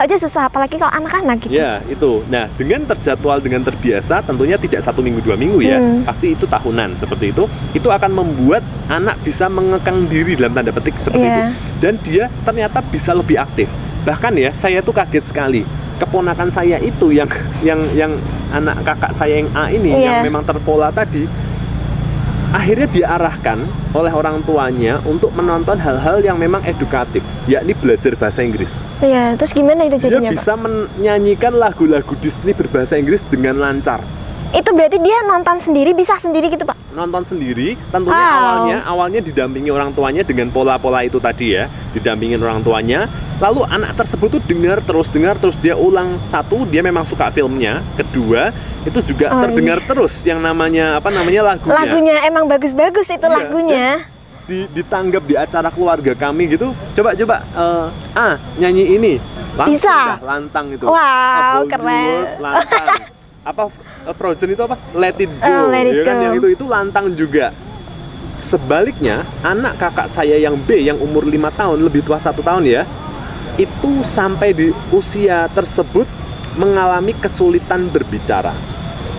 aja susah, apalagi kalau anak-anak gitu. Ya, itu. Nah, dengan terjadwal, dengan terbiasa, tentunya tidak 1 minggu 2 minggu ya. Pasti itu tahunan seperti itu. Itu akan membuat anak bisa mengekang diri dalam tanda petik seperti itu. Dan dia ternyata bisa lebih aktif. Bahkan ya, saya tuh kaget sekali. Keponakan saya itu yang anak kakak saya yang A ini yang memang terpola tadi, akhirnya diarahkan oleh orang tuanya untuk menonton hal-hal yang memang edukatif, yakni belajar bahasa Inggris. Iya, terus gimana itu jadinya, Dia bisa menyanyikan lagu-lagu Disney berbahasa Inggris dengan lancar. Itu berarti dia nonton sendiri, bisa sendiri gitu, Pak? Nonton sendiri, tentunya awalnya didampingi orang tuanya dengan pola-pola itu tadi ya, didampingin orang tuanya. Lalu anak tersebut tuh dengar terus, dia ulang. Satu, dia memang suka filmnya. Kedua, itu juga terdengar terus yang namanya lagunya. Lagunya emang bagus-bagus itu lagunya. Ditanggap di acara keluarga kami gitu. Coba nyanyi ini. Langsung bisa. Lantang itu. Wow, keren. Lantang. Frozen itu apa? Let It Go. Let It Go. Kan yang itu lantang juga. Sebaliknya, anak kakak saya yang B yang umur 5 tahun, lebih tua 1 tahun ya, itu sampai di usia tersebut mengalami kesulitan berbicara.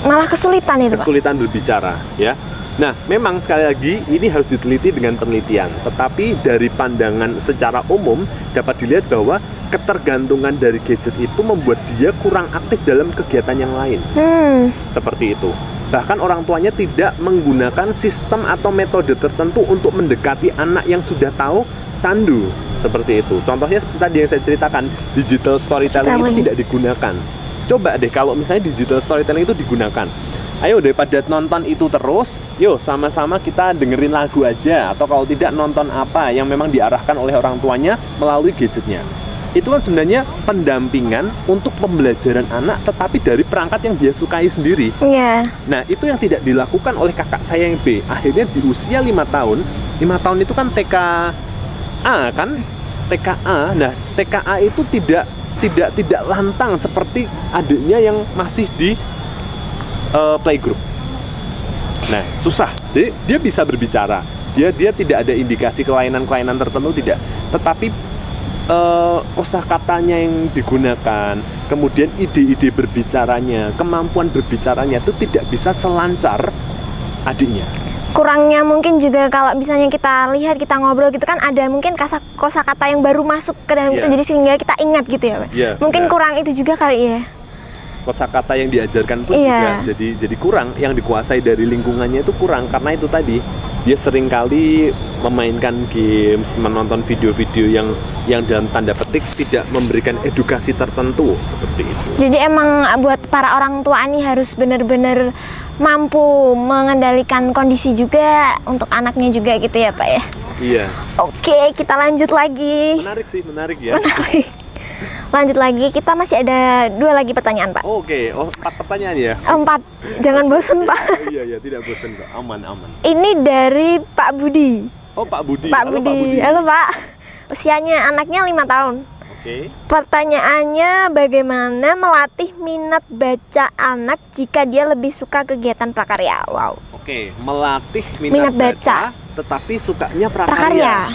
Malah kesulitan itu, Pak? Kesulitan berbicara, ya. Nah, memang sekali lagi ini harus diteliti dengan penelitian. Tetapi dari pandangan secara umum dapat dilihat bahwa ketergantungan dari gadget itu membuat dia kurang aktif dalam kegiatan yang lain. Seperti itu. Bahkan orang tuanya tidak menggunakan sistem atau metode tertentu untuk mendekati anak yang sudah tahu candu. Seperti itu. Contohnya seperti tadi yang saya ceritakan, digital storytelling itu tidak digunakan. Coba deh kalau misalnya digital storytelling itu digunakan. Ayo daripada nonton itu terus, yuk sama-sama kita dengerin lagu aja. Atau kalau tidak, nonton apa yang memang diarahkan oleh orang tuanya melalui gadgetnya. Itu kan sebenarnya pendampingan untuk pembelajaran anak, tetapi dari perangkat yang dia sukai sendiri. Nah, itu yang tidak dilakukan oleh kakak saya yang B. Akhirnya di usia 5 tahun, 5 tahun itu kan TKA kan? TKA. Nah, TKA itu tidak lantang seperti adiknya yang masih di playgroup. Nah, susah. Jadi dia bisa berbicara. Dia tidak ada indikasi kelainan-kelainan tertentu, tidak. Tetapi kosakatanya yang digunakan, kemudian ide-ide berbicaranya, kemampuan berbicaranya itu tidak bisa selancar adiknya. Kurangnya mungkin juga kalau misalnya kita lihat, kita ngobrol gitu kan, ada mungkin kosakata yang baru masuk ke dalam itu, jadi sehingga kita ingat gitu ya, Pak. Mungkin kurang itu juga kali ya. Kosakata yang diajarkan pun juga jadi kurang, yang dikuasai dari lingkungannya itu kurang, karena itu tadi dia seringkali memainkan games, menonton video-video yang dalam tanda petik tidak memberikan edukasi tertentu seperti itu. Jadi emang buat para orang tua nih harus benar-benar mampu mengendalikan kondisi juga untuk anaknya juga gitu ya, Pak ya. Iya. Oke, kita lanjut lagi. Menarik ya. Lanjut lagi, kita masih ada 2 lagi pertanyaan, Pak. Oke, 4 pertanyaan ya? 4, jangan bosan, Pak. Iya, tidak bosan kok, aman. Ini dari Pak Budi. Oh, Pak Budi. Halo, Budi. Halo, Pak. Usianya anaknya 5 tahun. Oke. Pertanyaannya, bagaimana melatih minat baca anak jika dia lebih suka kegiatan prakarya? Wow. Oke, melatih minat baca, tetapi sukanya prakarya.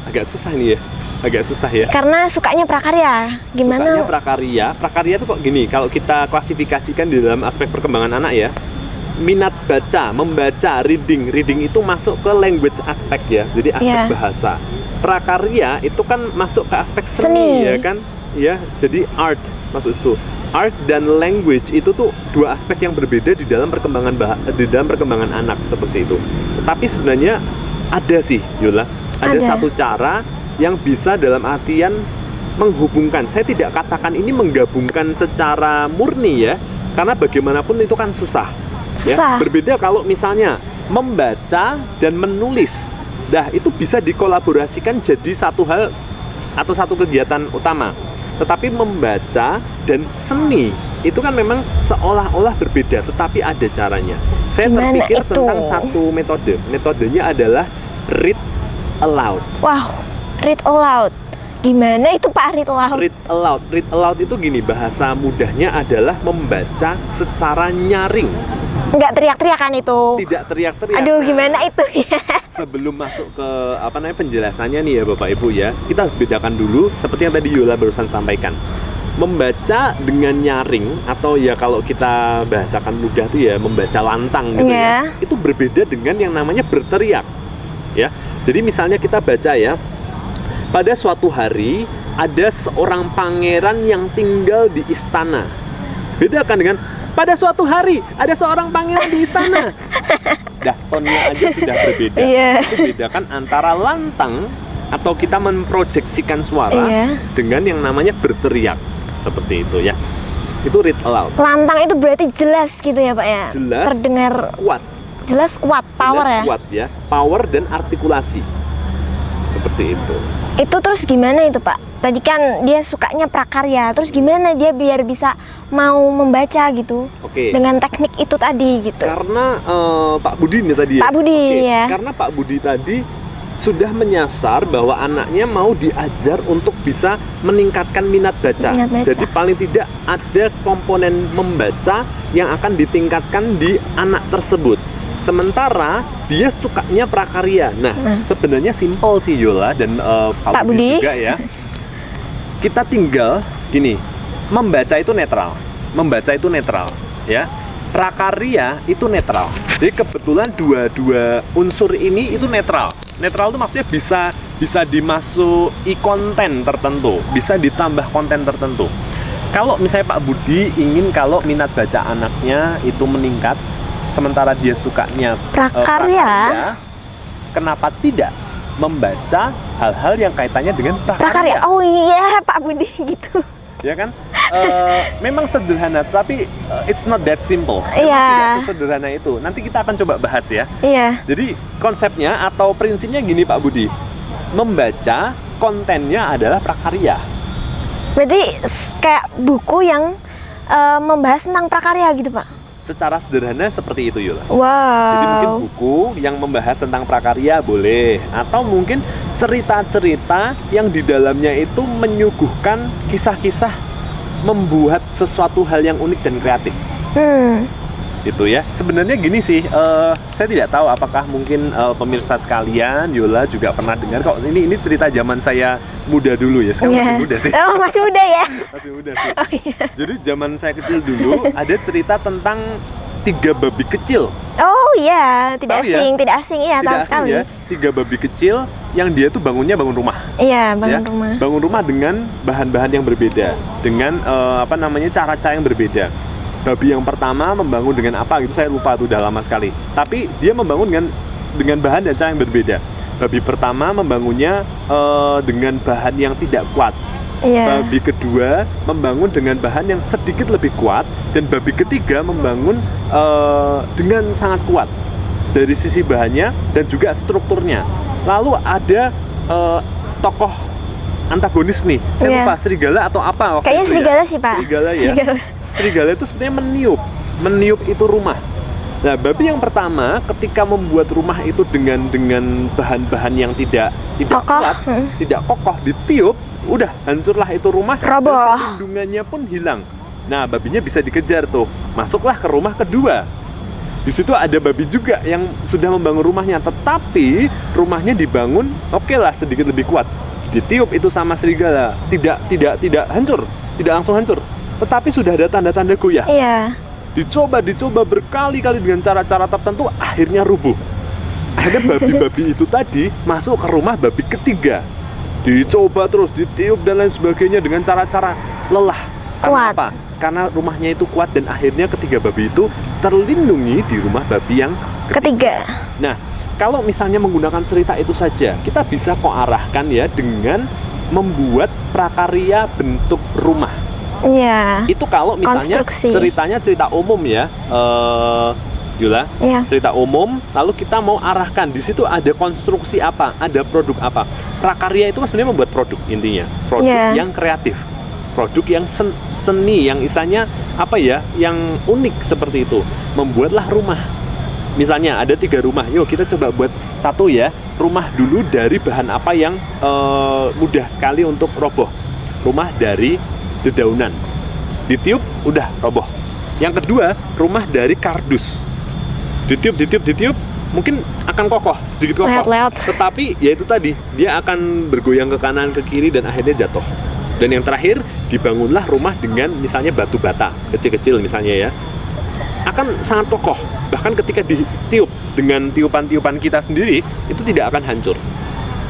Agak susah nih ya. Agak susah ya. Karena sukanya prakarya. Gimana? Sukanya prakarya. Prakarya itu kok gini, kalau kita klasifikasikan di dalam aspek perkembangan anak ya. Minat baca, membaca, reading itu masuk ke language aspek ya. Jadi aspek bahasa. Prakarya itu kan masuk ke aspek seni ya kan? Ya, jadi art masuk itu. Art dan language itu tuh 2 aspek yang berbeda di dalam perkembangan anak seperti itu. Tetapi sebenarnya ada sih, Yola. Ada satu cara yang bisa dalam artian menghubungkan. Saya tidak katakan ini menggabungkan secara murni ya, karena bagaimanapun itu kan susah. Ya, berbeda kalau misalnya membaca dan menulis. Nah, itu bisa dikolaborasikan jadi satu hal atau satu kegiatan utama. Tetapi membaca dan seni itu kan memang seolah-olah berbeda, tetapi ada caranya. Saya terpikir tentang satu metode. Metodenya adalah read aloud. Wow. Read aloud. Gimana itu, Pak, read aloud? Read aloud itu gini, bahasa mudahnya adalah membaca secara nyaring. Enggak teriak-teriakan itu. Tidak teriak-teriak. Aduh, gimana itu ya? Sebelum masuk ke penjelasannya nih ya Bapak Ibu ya, kita harus bedakan dulu seperti yang tadi Yola barusan sampaikan. membaca dengan nyaring atau ya kalau kita bahasakan mudah tuh ya membaca lantang gitu ya. Itu berbeda dengan yang namanya berteriak. Ya. Jadi misalnya kita baca ya, pada suatu hari ada seorang pangeran yang tinggal di istana. Beda kan dengan pada suatu hari ada seorang pangeran di istana. Dah tonnya aja sudah berbeda. Itu bedakan antara lantang atau kita memproyeksikan suara dengan yang namanya berteriak. Seperti itu ya. Itu read aloud. Lantang itu berarti jelas gitu ya Pak ya? Jelas. Terdengar kuat. Jelas kuat, power jelas ya? Kuat ya. Power dan artikulasi. Seperti itu. Itu terus gimana itu Pak? Tadi kan dia sukanya prakarya. Terus gimana dia biar bisa mau membaca gitu? Dengan teknik itu tadi gitu. Karena Pak Budi nih tadi ya. Pak Budi ya. Karena Pak Budi tadi sudah menyasar bahwa anaknya mau diajar untuk bisa meningkatkan minat baca. Jadi paling tidak ada komponen membaca yang akan ditingkatkan di anak tersebut. Sementara dia sukanya prakarya. Nah, sebenarnya simpel sih Yola dan Pak Budi juga ya. Kita tinggal gini, membaca itu netral. Membaca itu netral ya. Prakarya itu netral. Jadi kebetulan dua unsur ini itu netral. Netral itu maksudnya bisa dimasuki konten tertentu, bisa ditambah konten tertentu. Kalau misalnya Pak Budi ingin kalau minat baca anaknya itu meningkat, sementara dia sukanya prakarya, kenapa tidak membaca hal-hal yang kaitannya dengan prakarya? Oh iya Pak Budi gitu. Ya kan? Memang sederhana, tapi it's not that simple. Tidak sesederhana itu. Nanti kita akan coba bahas ya. Jadi konsepnya atau prinsipnya gini Pak Budi, membaca kontennya adalah prakarya. Berarti kayak buku yang membahas tentang prakarya gitu Pak? Secara sederhana seperti itu Yola. Jadi mungkin buku yang membahas tentang prakarya boleh, atau mungkin cerita-cerita yang di dalamnya itu menyuguhkan kisah-kisah membuat sesuatu hal yang unik dan kreatif. Itu ya. Sebenarnya gini sih, saya tidak tahu apakah mungkin pemirsa sekalian, Yola juga pernah dengar kok ini cerita zaman saya muda dulu ya. Sekarang masih muda sih. Oh, masih muda ya? Masih muda sih. Jadi zaman saya kecil dulu ada cerita tentang 3 babi kecil. Oh iya, tidak asing ya, tahu sekali. Ya, 3 babi kecil yang dia tuh bangun rumah. Iya, rumah. Bangun rumah dengan bahan-bahan yang berbeda, dengan cara-cara yang berbeda. Babi yang pertama membangun dengan apa gitu saya lupa, tuh udah lama sekali. Tapi dia membangun dengan bahan dan cara yang berbeda. Babi pertama membangunnya dengan bahan yang tidak kuat. Babi kedua membangun dengan bahan yang sedikit lebih kuat, dan babi ketiga membangun dengan sangat kuat dari sisi bahannya dan juga strukturnya. Lalu ada tokoh antagonis nih, saya lupa serigala atau apa waktu kayaknya itu serigala sih Pak. Serigala ya. Serigala itu sebenarnya meniup itu rumah. Nah, babi yang pertama ketika membuat rumah itu dengan bahan-bahan yang tidak kuat, tidak kokoh, ditiup, udah hancurlah itu rumah, roboh. Dan perlindungannya pun hilang. Nah, babinya bisa dikejar tuh. Masuklah ke rumah kedua. Di situ ada babi juga yang sudah membangun rumahnya, tetapi rumahnya dibangun lah sedikit lebih kuat. Ditiup itu sama serigala, tidak hancur, tidak langsung hancur, tetapi sudah ada tanda-tanda goyah. Dicoba berkali-kali dengan cara-cara tertentu, akhirnya rubuh. Akhirnya babi-babi itu tadi masuk ke rumah babi ketiga. Dicoba terus, ditiup dan lain sebagainya dengan cara-cara lelah. Karena apa? Karena rumahnya itu kuat, dan akhirnya ketiga babi itu terlindungi di rumah babi yang ketiga. Nah, kalau misalnya menggunakan cerita itu saja, kita bisa kok arahkan ya dengan membuat prakarya bentuk rumah. Itu kalau misalnya ceritanya cerita umum ya, Yola, cerita umum, lalu kita mau arahkan di situ ada konstruksi apa, ada produk apa. Prakarya itu sebenarnya membuat produk, intinya produk yang kreatif, produk yang seni, yang istilahnya yang unik seperti itu. Membuatlah rumah. Misalnya ada 3 rumah, yuk kita coba buat satu ya, rumah dulu dari bahan apa yang mudah sekali untuk roboh. Rumah dari dedaunan, ditiup udah roboh. Yang kedua, rumah dari kardus, ditiup, mungkin akan kokoh, sedikit kokoh, tetapi ya itu tadi, dia akan bergoyang ke kanan ke kiri dan akhirnya jatuh. Dan yang terakhir, dibangunlah rumah dengan misalnya batu bata kecil-kecil misalnya ya, akan sangat kokoh. Bahkan ketika ditiup dengan tiupan-tiupan kita sendiri, itu tidak akan hancur.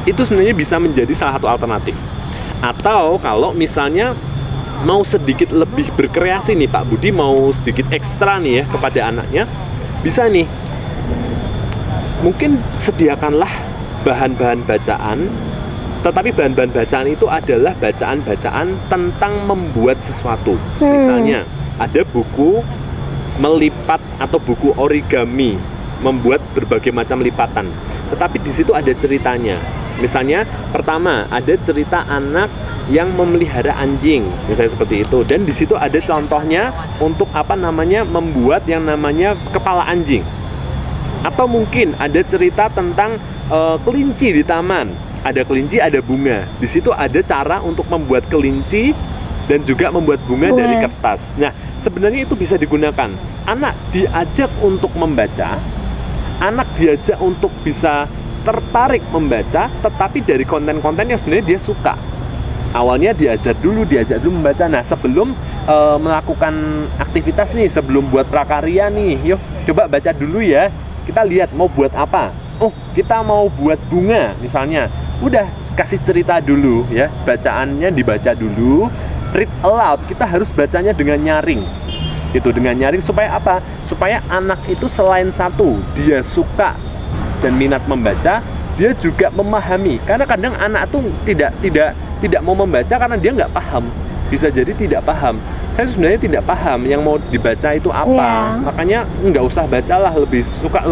Itu sebenarnya bisa menjadi salah satu alternatif. Atau kalau misalnya mau sedikit lebih berkreasi nih Pak Budi, mau sedikit ekstra nih ya kepada anaknya, bisa nih, mungkin sediakanlah bahan-bahan bacaan, tetapi bahan-bahan bacaan itu adalah bacaan-bacaan tentang membuat sesuatu. Misalnya ada buku melipat atau buku origami, membuat berbagai macam lipatan. Tetapi di situ ada ceritanya. Misalnya pertama ada cerita anak yang memelihara anjing, misalnya seperti itu. Dan di situ ada contohnya untuk membuat yang namanya kepala anjing. Atau mungkin ada cerita tentang kelinci di taman. Ada kelinci, ada bunga. Di situ ada cara untuk membuat kelinci dan juga membuat bunga dari kertas. Nah, sebenarnya itu bisa digunakan. Anak diajak untuk membaca, anak diajak untuk bisa tertarik membaca, tetapi dari konten-konten yang sebenarnya dia suka. Awalnya diajak dulu membaca. Nah, sebelum melakukan aktivitas nih, sebelum buat prakarya nih, yuk coba baca dulu ya. Kita lihat mau buat apa. Oh, kita mau buat bunga misalnya. Udah, kasih cerita dulu ya, bacaannya dibaca dulu. Read aloud, kita harus bacanya dengan nyaring. Itu dengan nyaring supaya apa? Supaya anak itu selain satu, dia suka dan minat membaca, dia juga memahami. Karena kadang anak tuh tidak mau membaca karena dia nggak paham. Bisa jadi tidak paham. Saya sebenarnya tidak paham yang mau dibaca itu apa. Makanya nggak usah bacalah, lebih suka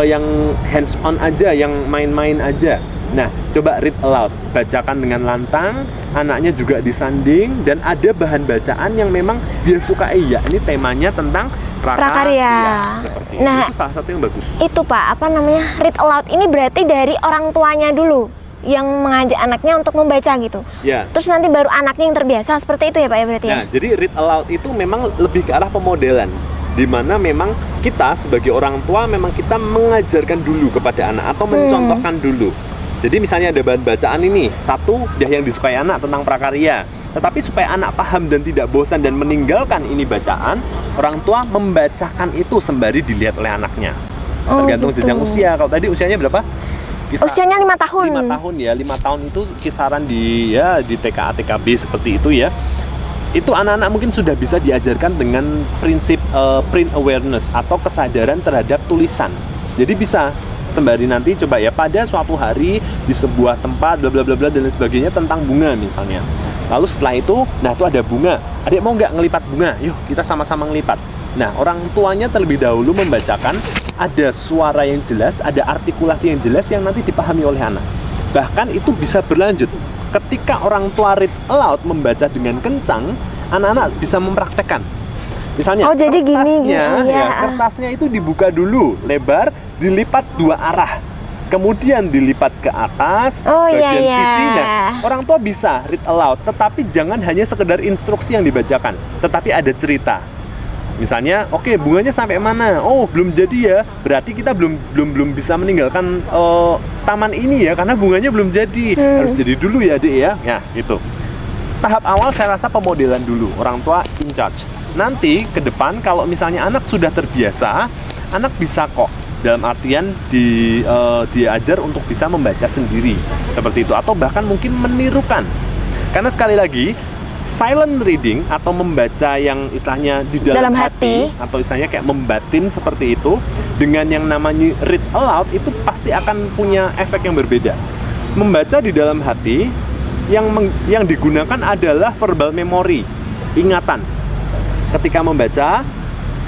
yang hands on aja, yang main-main aja. Nah, coba read aloud, bacakan dengan lantang, anaknya juga disanding, dan ada bahan bacaan yang memang dia sukai. Ya, ini temanya tentang prakarya. Ya, seperti nah, itu salah satu yang bagus. Itu Pak, read aloud ini berarti dari orang tuanya dulu yang mengajak anaknya untuk membaca gitu. Ya. Terus nanti baru anaknya yang terbiasa, seperti itu ya Pak ya berarti ya? Nah, jadi read aloud itu memang lebih ke arah pemodelan, di mana memang kita sebagai orang tua memang kita mengajarkan dulu kepada anak atau mencontohkan dulu. Jadi misalnya ada bahan bacaan ini, satu yang disukai anak tentang prakarya. Tetapi supaya anak paham dan tidak bosan dan meninggalkan ini bacaan, orang tua membacakan itu sembari dilihat oleh anaknya. Tergantung jenjang usia. Kalau tadi usianya berapa? Usianya 5 tahun. 5 tahun ya, 5 tahun itu kisaran di TKA, TKB seperti itu ya. Itu anak-anak mungkin sudah bisa diajarkan dengan prinsip print awareness atau kesadaran terhadap tulisan. Jadi bisa sembari nanti coba ya pada suatu hari di sebuah tempat bla bla bla bla dan lain sebagainya tentang bunga misalnya. Lalu setelah itu, nah itu ada bunga. Adik mau nggak ngelipat bunga? Yuk kita sama-sama ngelipat. Nah, orang tuanya terlebih dahulu membacakan, ada suara yang jelas, ada artikulasi yang jelas yang nanti dipahami oleh anak. Bahkan itu bisa berlanjut. Ketika orang tua read aloud membaca dengan kencang, anak-anak bisa mempraktekkan. Misalnya, jadi kertasnya itu dibuka dulu, lebar, dilipat 2 arah. Kemudian dilipat ke atas, bagian sisi. Nah, orang tua bisa read aloud, tetapi jangan hanya sekedar instruksi yang dibacakan, tetapi ada cerita. Misalnya, oke, bunganya sampai mana? Oh, belum jadi ya. Berarti kita belum bisa meninggalkan taman ini ya, karena bunganya belum jadi. Harus jadi dulu ya, Dek ya. Ya, gitu. Tahap awal saya rasa pemodelan dulu, orang tua in charge. Nanti ke depan kalau misalnya anak sudah terbiasa, anak bisa kok dalam artian diajar untuk bisa membaca sendiri seperti itu, atau bahkan mungkin menirukan. Karena sekali lagi silent reading atau membaca yang istilahnya di dalam hati atau istilahnya kayak membatin seperti itu dengan yang namanya read aloud itu pasti akan punya efek yang berbeda. Membaca di dalam hati yang digunakan adalah verbal memory, ingatan. Ketika membaca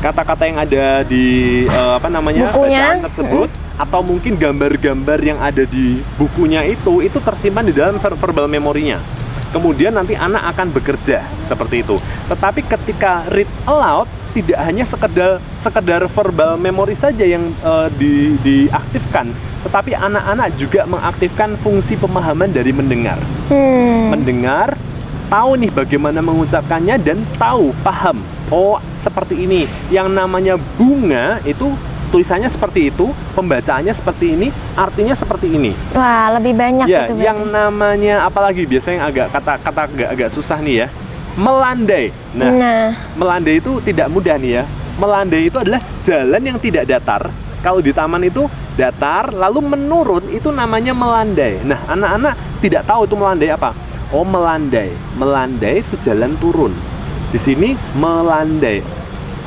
kata-kata yang ada di bukunya, bacaan tersebut atau mungkin gambar-gambar yang ada di bukunya itu tersimpan di dalam verbal memorinya. Kemudian nanti anak akan bekerja seperti itu. Tetapi ketika read aloud tidak hanya sekedar verbal memory saja yang diaktifkan, tetapi anak-anak juga mengaktifkan fungsi pemahaman dari mendengar. Mendengar, tahu nih bagaimana mengucapkannya dan paham. Oh, seperti ini. Yang namanya bunga itu tulisannya seperti itu, pembacaannya seperti ini, artinya seperti ini. Wah, lebih banyak ya, itu. Yang namanya apalagi biasanya agak kata agak susah nih ya. melandai. Nah, melandai itu tidak mudah nih ya. Melandai itu adalah jalan yang tidak datar. Kalau di taman itu datar, lalu menurun, itu namanya melandai. Nah, anak-anak tidak tahu itu melandai apa. Oh, melandai. Melandai itu jalan turun. Di sini melandai.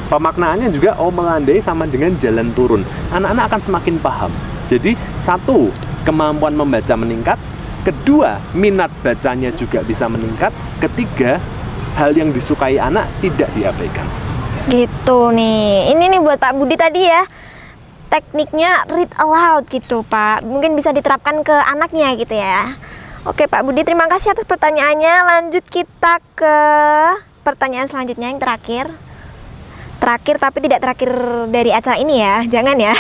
Pemaknaannya juga, oh melandai sama dengan jalan turun. Anak-anak akan semakin paham. Jadi, satu, kemampuan membaca meningkat. Kedua, minat bacanya juga bisa meningkat. Ketiga, hal yang disukai anak tidak diabaikan. Gitu nih. Ini nih buat Pak Budi tadi ya. Tekniknya read aloud gitu, Pak. Mungkin bisa diterapkan ke anaknya gitu ya. Oke, Pak Budi, terima kasih atas pertanyaannya. Lanjut kita ke pertanyaan selanjutnya yang terakhir. Terakhir tapi tidak terakhir dari acara ini ya, jangan ya.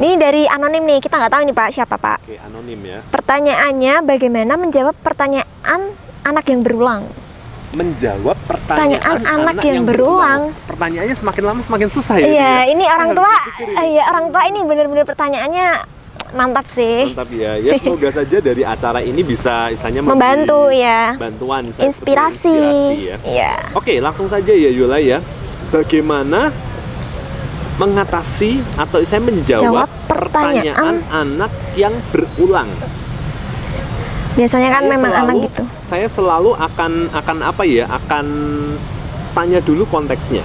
Ini dari anonim nih, kita nggak tahu nih Pak siapa Pak. Oke, anonim ya. Pertanyaannya, bagaimana menjawab pertanyaan anak yang berulang? Menjawab pertanyaan anak yang berulang. Pertanyaannya semakin lama semakin susah ya. Iya, ini orang tua, ya orang tua ini benar-benar pertanyaannya mantap sih. Mantap ya. Ya semoga saja dari acara ini bisa istilahnya membantu ya. Bantuan, inspirasi ya. Iya. Oke, langsung saja ya Yola ya. Bagaimana mengatasi atau saya menjawab pertanyaan anak yang berulang? Biasanya kan memang anak gitu. Saya selalu akan apa ya? Akan tanya dulu konteksnya.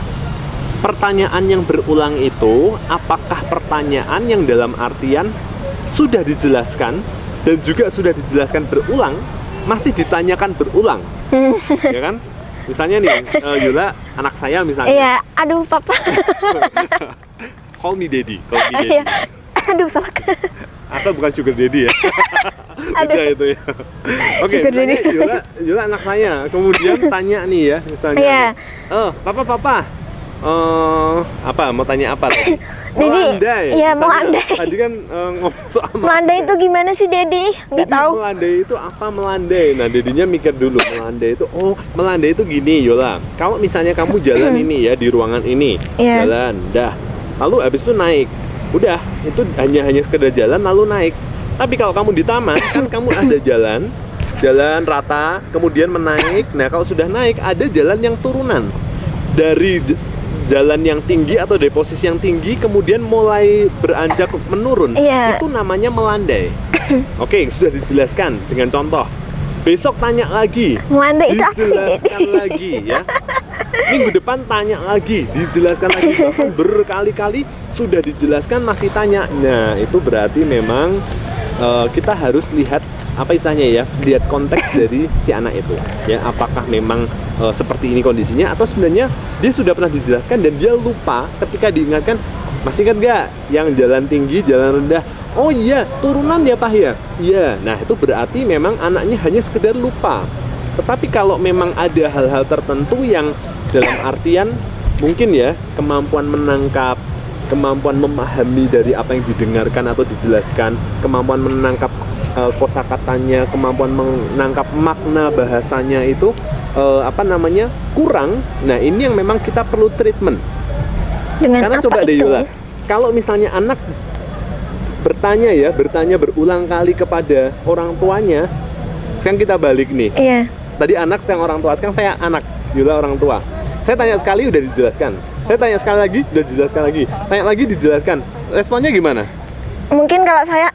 Pertanyaan yang berulang itu apakah pertanyaan yang dalam artian sudah dijelaskan dan juga sudah dijelaskan berulang, masih ditanyakan berulang, ya kan? Misalnya nih, Yola, anak saya misalnya. Iya, aduh papa. Call me daddy, call me daddy. Aduh, salah. Asal bukan sugar daddy ya. Aduh. Itu ya. Oke, misalnya Yola anak saya, kemudian tanya nih ya, misalnya. Iya. Papa. Apa? Mau tanya apa tadi? Melandai. Iya, melandai. Tadi kan ngomong soal melandai itu gimana sih, Dedi? Nggak tahu. Melandai itu apa melandai? Nah, Dedinya mikir dulu melandai itu. Oh, melandai itu gini, Yola. Kalau misalnya kamu jalan ini ya di ruangan ini, jalan, dah. Lalu habis itu naik. Udah, itu hanya sekedar jalan lalu naik. Tapi kalau kamu di taman kan kamu ada jalan rata, kemudian menaik. Nah, kalau sudah naik ada jalan yang turunan. Dari jalan yang tinggi atau dari posisi yang tinggi kemudian mulai beranjak menurun, itu namanya melandai. Oke, sudah dijelaskan dengan contoh. Besok tanya lagi, melandai itu apa sih? Dijelaskan lagi ya. Minggu depan tanya lagi, dijelaskan lagi. Bahkan berkali-kali sudah dijelaskan masih tanya. Nah, itu berarti memang kita harus lihat apa istilahnya ya, lihat konteks dari si anak itu ya, apakah memang seperti ini kondisinya atau sebenarnya dia sudah pernah dijelaskan dan dia lupa ketika diingatkan. Masih ingat gak yang jalan tinggi, jalan rendah? Oh iya, turunan ya Pak ya? Iya, nah itu berarti memang anaknya hanya sekedar lupa. Tetapi kalau memang ada hal-hal tertentu yang dalam artian mungkin ya, kemampuan menangkap, kemampuan memahami dari apa yang didengarkan atau dijelaskan, kemampuan menangkap kosakatanya, kemampuan menangkap makna bahasanya itu kurang. Nah, ini yang memang kita perlu treatment. Karena coba deh Yola, kalau misalnya anak bertanya berulang kali kepada orang tuanya, sekarang kita balik nih. Iya. Tadi anak, sekarang orang tua. Sekarang saya anak, Yola orang tua. Saya tanya sekali udah dijelaskan. Saya tanya sekali lagi udah dijelaskan lagi. Tanya lagi dijelaskan. Responnya gimana? Mungkin kalau saya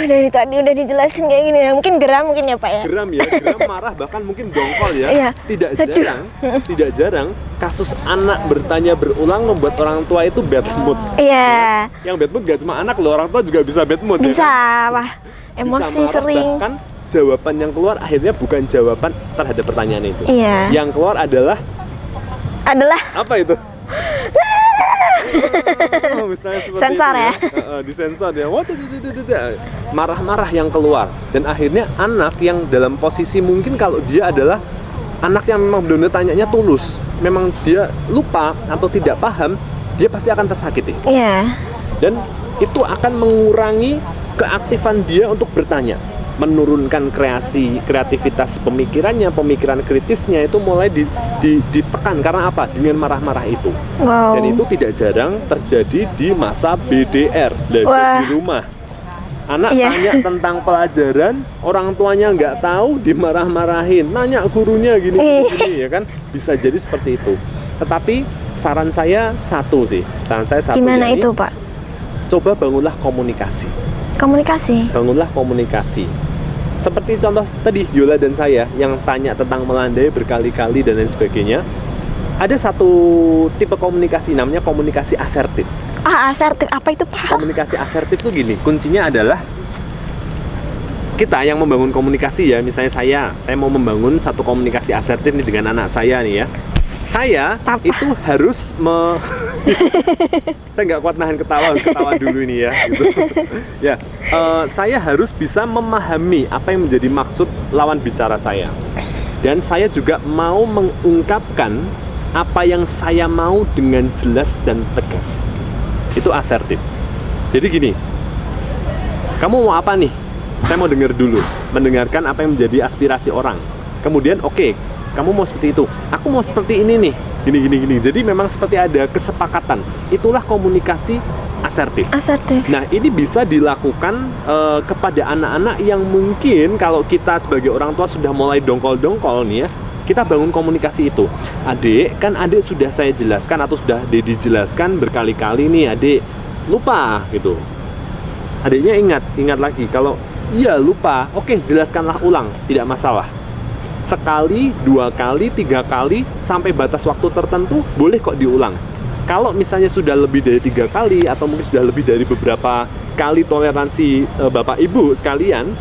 dari tadi udah dijelasin kayak gini ya, mungkin geram mungkin ya Pak ya. Geram ya, geram, marah, bahkan mungkin dongkol ya. Tidak jarang kasus anak bertanya berulang membuat orang tua itu bad mood. Iya. Yang bad mood gak cuma anak loh, orang tua juga bisa bad mood. Bisa, ya, wah, emosi bisa marah, sering. Bahkan jawaban yang keluar akhirnya bukan jawaban terhadap pertanyaan itu. Iya. Yang keluar adalah apa itu? Sensor ya? Disensor ya. Marah-marah yang keluar. Dan akhirnya anak yang dalam posisi mungkin kalau dia adalah anak yang memang benar-benar tanyanya tulus, memang dia lupa atau tidak paham, dia pasti akan tersakiti. Iya. Dan itu akan mengurangi keaktifan dia untuk bertanya, menurunkan kreativitas pemikirannya, pemikiran kritisnya itu mulai ditekan. Karena apa? Dengan marah-marah itu. Wow. Dan itu tidak jarang terjadi di masa BDR, belajar di rumah. Anak Iya. tanya tentang pelajaran, orang tuanya nggak tahu, dimarah-marahin, nanya gurunya gini, ya kan? Bisa jadi seperti itu. Tetapi saran saya satu sih, Gimana yakni, itu, Pak? coba bangunlah komunikasi. Komunikasi. Bangunlah komunikasi. Seperti contoh tadi Yola dan saya yang tanya tentang melandai berkali-kali dan lain sebagainya. Ada satu tipe komunikasi namanya komunikasi asertif. Asertif apa itu, Pak? Komunikasi asertif itu gini, kuncinya adalah kita yang membangun komunikasi ya. Misalnya saya mau membangun satu komunikasi asertif nih dengan anak saya nih ya. Saya Papa. itu harus saya nggak kuat nahan ketawa dulu ini ya. Gitu. Ya, saya harus bisa memahami apa yang menjadi maksud lawan bicara saya, dan saya juga mau mengungkapkan apa yang saya mau dengan jelas dan tegas. Itu asertif. Jadi gini, kamu mau apa nih? Saya mau dengar dulu, mendengarkan apa yang menjadi aspirasi orang. Kemudian oke, kamu mau seperti itu, aku mau seperti ini nih, gini. Jadi memang seperti ada kesepakatan. Itulah komunikasi asertif. Asertif. Nah, ini bisa dilakukan kepada anak-anak yang mungkin kalau kita sebagai orang tua sudah mulai dongkol-dongkol nih ya, kita bangun komunikasi itu. Adik sudah saya jelaskan atau sudah Dedi jelaskan berkali-kali nih, adik lupa gitu. Adiknya ingat lagi. Kalau iya lupa, oke, jelaskanlah ulang, tidak masalah. Sekali, 2 kali, 3 kali, sampai batas waktu tertentu boleh kok diulang. Kalau misalnya sudah lebih dari 3 kali atau mungkin sudah lebih dari beberapa kali toleransi Bapak Ibu sekalian,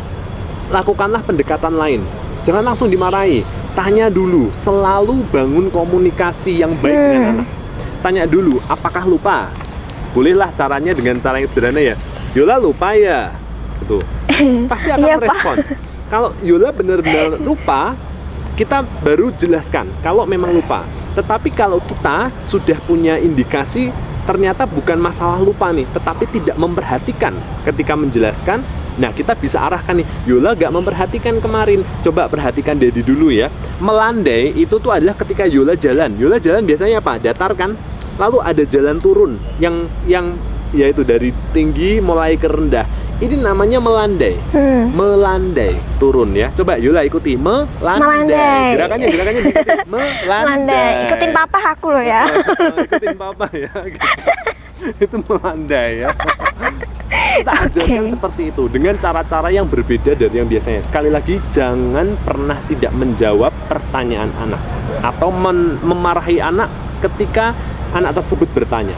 lakukanlah pendekatan lain. Jangan langsung dimarahi. Tanya dulu, selalu bangun komunikasi yang baik dengan anak. Tanya dulu, apakah lupa? Bolehlah caranya dengan cara yang sederhana ya. Yola lupa ya? Gitu. Pasti akan Iya, Pak. merespon. Kalau Yola benar-benar lupa, kita baru jelaskan kalau memang lupa. Tetapi kalau kita sudah punya indikasi ternyata bukan masalah lupa nih, tetapi tidak memperhatikan ketika menjelaskan, nah kita bisa arahkan nih, Yola gak memperhatikan kemarin, coba perhatikan Dedi dulu ya. Melandai itu tuh adalah ketika Yola jalan biasanya apa? Datar kan? Lalu ada jalan turun yang yaitu dari tinggi mulai ke rendah. Ini namanya melandai. Melandai turun ya. Coba Yola ikuti melandai. Gerakannya diikuti. Melandai. Ikutin papa aku loh ya. Ikutin papa ya. Gitu. Itu melandai ya. Kita ajarkan seperti itu dengan cara-cara yang berbeda dari yang biasanya. Sekali lagi, jangan pernah tidak menjawab pertanyaan anak atau memarahi anak ketika anak tersebut bertanya.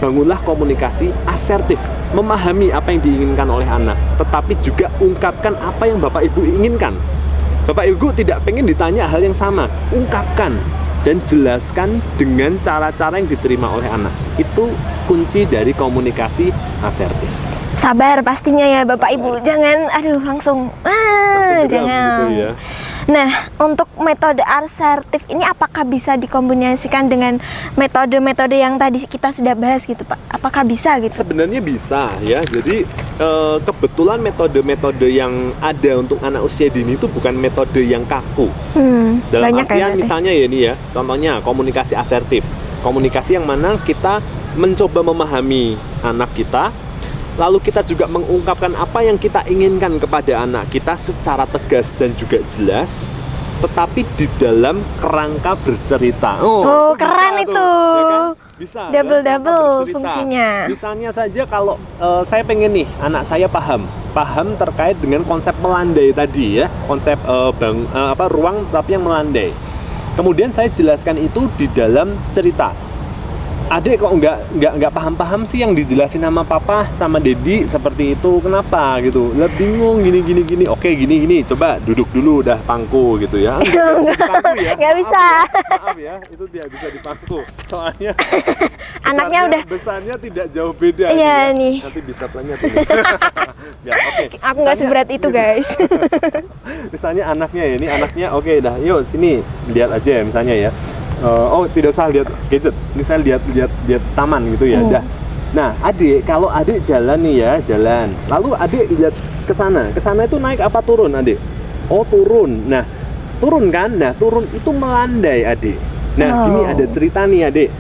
Bangunlah komunikasi asertif, memahami apa yang diinginkan oleh anak, tetapi juga ungkapkan apa yang Bapak Ibu inginkan. Bapak Ibu tidak pengen ditanya hal yang sama, ungkapkan dan jelaskan dengan cara-cara yang diterima oleh anak. Itu kunci dari komunikasi asertif. Sabar pastinya ya Bapak Ibu, jangan langsung jangan. Gitu ya. Nah, untuk metode asertif ini apakah bisa dikombinasikan dengan metode-metode yang tadi kita sudah bahas gitu Pak? Apakah bisa gitu? Sebenarnya bisa ya. Jadi kebetulan metode-metode yang ada untuk anak usia dini itu bukan metode yang kaku. Dalam Banyak artian misalnya ya ini ya, contohnya komunikasi asertif. Komunikasi yang mana kita mencoba memahami anak kita, lalu kita juga mengungkapkan apa yang kita inginkan kepada anak kita secara tegas dan juga jelas, tetapi di dalam kerangka bercerita. Oh, keren bisa itu. tuh, ya kan? Bisa. Double-double bercerita. fungsinya. Misalnya saja kalau saya pengen nih anak saya paham terkait dengan konsep melandai tadi ya, konsep ruang tapi yang melandai. Kemudian saya jelaskan itu di dalam cerita. Adik kok nggak paham sih yang dijelasin sama papa sama Dedi seperti itu, kenapa gitu? Lah bingung gini. Oke gini coba duduk dulu dah pangku gitu ya. Nggak bisa. Maaf ya, itu tidak bisa dipangku. Soalnya Anaknya udah besarnya tidak jauh beda. Iya gitu ya. nih. Nanti bisa tanya tuh. Ya, oke. Aku nggak seberat itu guys. Misalnya anaknya ya, ini anaknya oke dah, yuk sini lihat aja ya misalnya ya. Tidak usah lihat gadget, misalnya lihat taman gitu ya. Dah. Nah, kalau adik jalan nih ya, jalan. Lalu adik lihat ke sana itu naik apa turun adik? Oh turun. Nah, turun kan? Nah, turun itu melandai adik. Nah, ini ada cerita nih adik.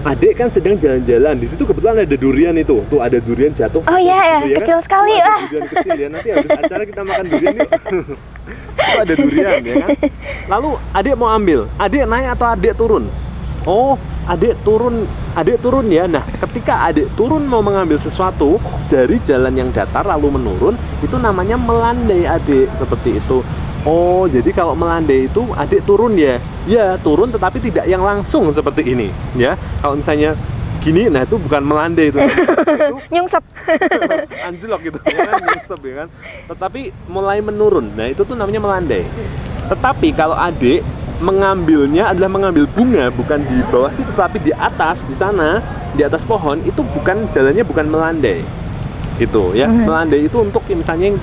adik kan sedang jalan-jalan, di situ kebetulan ada durian itu, tuh ada durian jatuh. Oh iya, gitu, kecil kan? sekali, Tuh, ada wah. durian kecil ya, nanti habis acara kita makan durian yuk. Itu ada durian ya kan. Lalu adik mau ambil, adik naik atau adik turun? Oh, adik turun ya. Nah, ketika adik turun mau mengambil sesuatu dari jalan yang datar lalu menurun, itu namanya melandai adik, seperti itu. Oh, jadi kalau melandai itu adik turun ya? Ya, turun tetapi tidak yang langsung seperti ini ya. Kalau misalnya gini, nah itu bukan melandai itu. Itu Nyungsep. anjlok gitu ya kan, nyungsep ya kan. Tetapi mulai menurun. Nah, itu tuh namanya melandai. Tetapi kalau adik mengambilnya adalah mengambil bunga, bukan di bawah situ tapi di atas, di sana, di atas pohon, itu bukan jalannya, bukan melandai. Gitu ya. Melandai itu untuk misalnya yang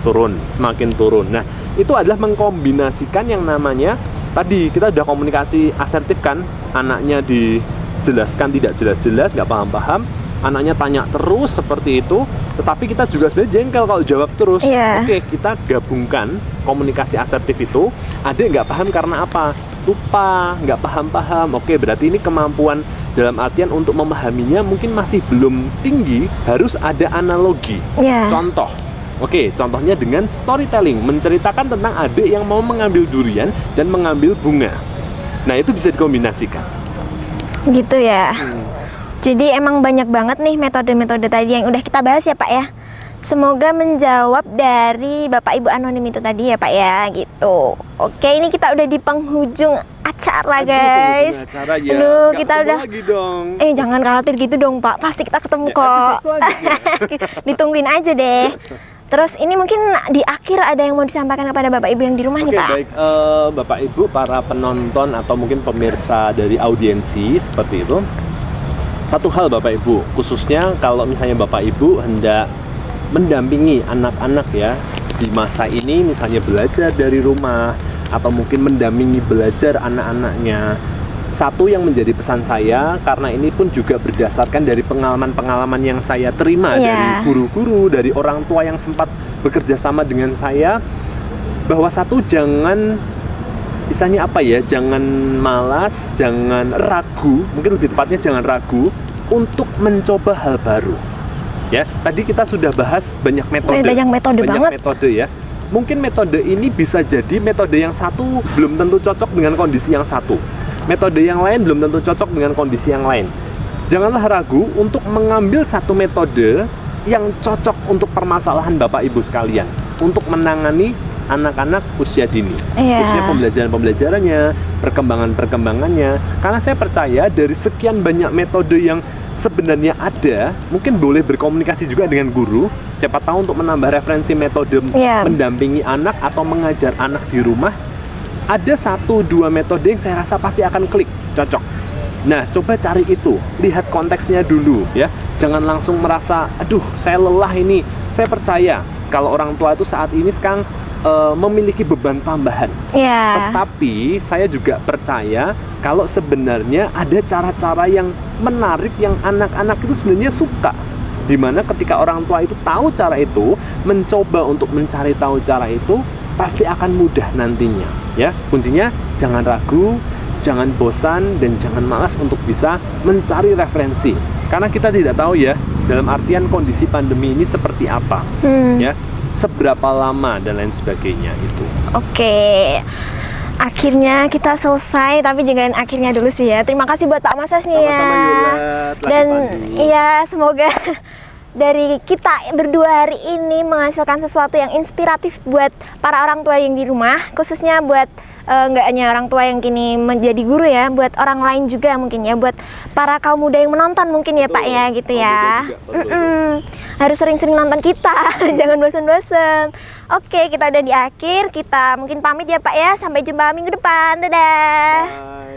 turun, semakin turun. Nah, itu adalah mengkombinasikan yang namanya tadi kita udah komunikasi asertif kan, anaknya dijelaskan tidak jelas-jelas, nggak paham-paham, anaknya tanya terus seperti itu, tetapi kita juga sebenarnya jengkel kalau jawab terus. Iya. Oke, kita gabungkan komunikasi asertif itu. Adik nggak paham karena apa? Lupa, nggak paham-paham. Oke, berarti ini kemampuan dalam artian untuk memahaminya mungkin masih belum tinggi, harus ada analogi. Iya. Contoh. Oke, contohnya dengan storytelling, menceritakan tentang adik yang mau mengambil durian dan mengambil bunga. Nah, itu bisa dikombinasikan. Gitu ya. Jadi emang banyak banget nih metode-metode tadi yang udah kita bahas ya Pak ya. Semoga menjawab dari Bapak Ibu anonim itu tadi ya Pak ya, gitu. Oke, ini kita udah di penghujung acara guys. Aduh, acara ya. Aduh, Nggak kita ketemu udah lagi dong. Jangan khawatir gitu dong Pak. Pasti kita ketemu Ya, kok. episode selanjutnya. Ditungguin aja deh. Terus ini mungkin di akhir ada yang mau disampaikan kepada Bapak Ibu yang di rumah nih Oke, Pak. baik Bapak Ibu, para penonton atau mungkin pemirsa dari audiensi seperti itu. Satu hal Bapak Ibu, khususnya kalau misalnya Bapak Ibu hendak mendampingi anak-anak ya di masa ini, misalnya belajar dari rumah atau mungkin mendampingi belajar anak-anaknya. Satu yang menjadi pesan saya, karena ini pun juga berdasarkan dari pengalaman-pengalaman yang saya terima dari guru-guru, dari orang tua yang sempat bekerja sama dengan saya, bahwa satu, jangan misalnya apa ya, jangan malas, jangan ragu, mungkin lebih tepatnya jangan ragu untuk mencoba hal baru. Ya, tadi kita sudah bahas banyak metode. Banyak metode banget. Metode ya. Mungkin metode ini bisa jadi metode yang satu belum tentu cocok dengan kondisi yang satu. Metode yang lain belum tentu cocok dengan kondisi yang lain. Janganlah ragu untuk mengambil satu metode yang cocok untuk permasalahan Bapak Ibu sekalian, untuk menangani anak-anak usia dini, khususnya pembelajaran-pembelajarannya, perkembangan-perkembangannya. Karena saya percaya dari sekian banyak metode yang sebenarnya ada, mungkin boleh berkomunikasi juga dengan guru, siapa tahu untuk menambah referensi metode mendampingi anak atau mengajar anak di rumah. Ada 1-2 metode yang saya rasa pasti akan klik, cocok. Nah, coba cari itu, lihat konteksnya dulu ya. Jangan langsung merasa, aduh saya lelah ini. Saya percaya kalau orang tua itu saat ini sekarang memiliki beban tambahan. Tetapi saya juga percaya kalau sebenarnya ada cara-cara yang menarik yang anak-anak itu sebenarnya suka. Dimana ketika orang tua itu tahu cara itu, mencoba untuk mencari tahu cara itu, pasti akan mudah nantinya. Ya, kuncinya jangan ragu, jangan bosan, dan jangan malas untuk bisa mencari referensi. Karena kita tidak tahu ya, dalam artian kondisi pandemi ini seperti apa, ya, seberapa lama dan lain sebagainya itu. Oke, akhirnya kita selesai, tapi jangan akhirnya dulu sih ya. Terima kasih buat Pak Moses nih ya. Sama-sama Yura, dan iya, semoga dari kita berdua hari ini menghasilkan sesuatu yang inspiratif buat para orang tua yang di rumah, khususnya buat nggak hanya orang tua yang kini menjadi guru ya, buat orang lain juga mungkin ya, buat para kaum muda yang menonton mungkin ya Pak ya, gitu ya. Harus sering-sering nonton kita, jangan bosan-bosan. Oke, kita udah di akhir, kita mungkin pamit ya Pak ya, sampai jumpa minggu depan, dadah. Bye.